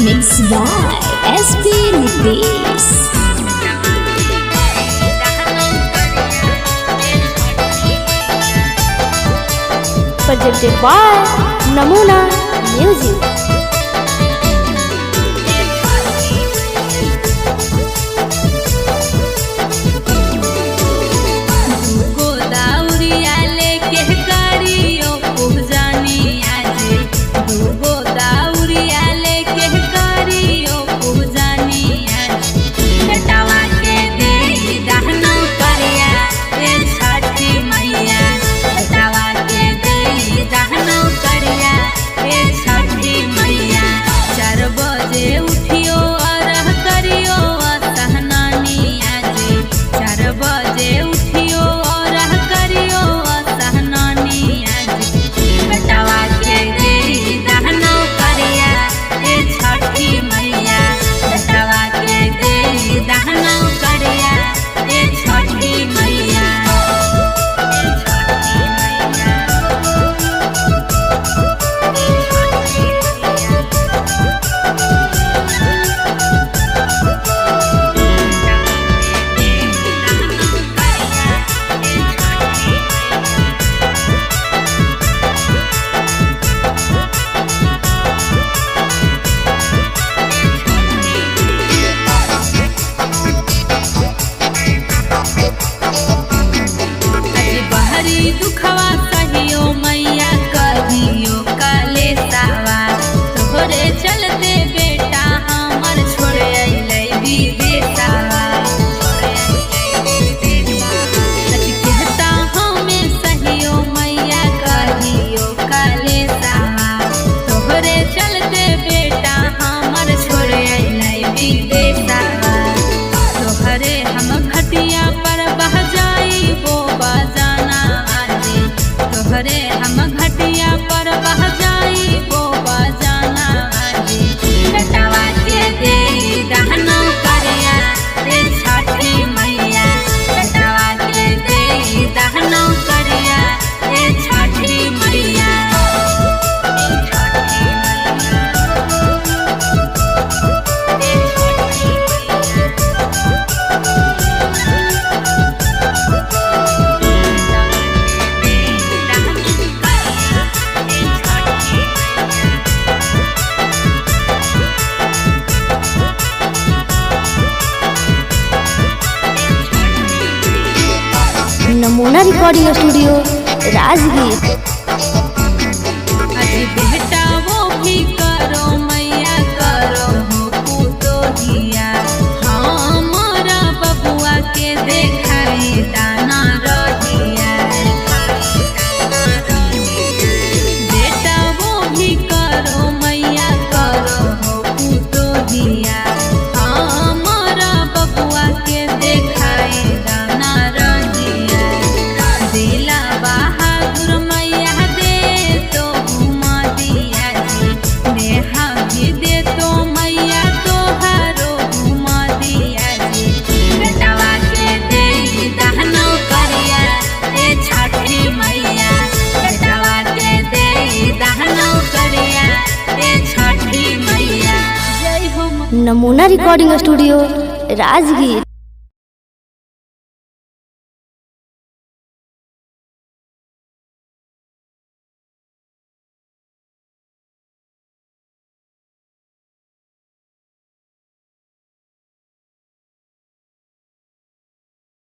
Mixed by SP Nitish. Presented by Namuna Music. दुखवा सहियो मैया कहियो काले सावा तोहरे चलते बेटा हमर छोड़ अइलै विदेशवा कहता हमें सहियो मैया कहियो काले सावा तोहरे चलते बेटा हमर छोड़ अइलै विदेशवा तोहरे हम घटिया पर बह जाइबो बजाना तोहरे हम घटिया पर बह जाइबो बजाना बेटवा के दे दहनो करिया रे छठी मैया बेटवा के दे दहनो करिया रे छठी मैया। नमूना रिकॉर्डिंग स्टूडियो राजगीर। बेटा वो भी करो मैया करो हो पुतोहिया हमारा बबुआ के देखाई दाना रहिया बेटा वो भी करो मैया करो हो पुतोहिया हमारा बबुआ के देखाई दाना रहिया दिला बहादुर मैया दे तो घुमा दिया जी नेहा भी दे तो मैया तोहारो घुमा दिया जी बेटवा के दे दहनो करिया रे छठी मैया बेटवा के दे दहनो करिया रे छठी मैया। जय हो नमूना रिकॉर्डिंग स्टूडियो राजगीर।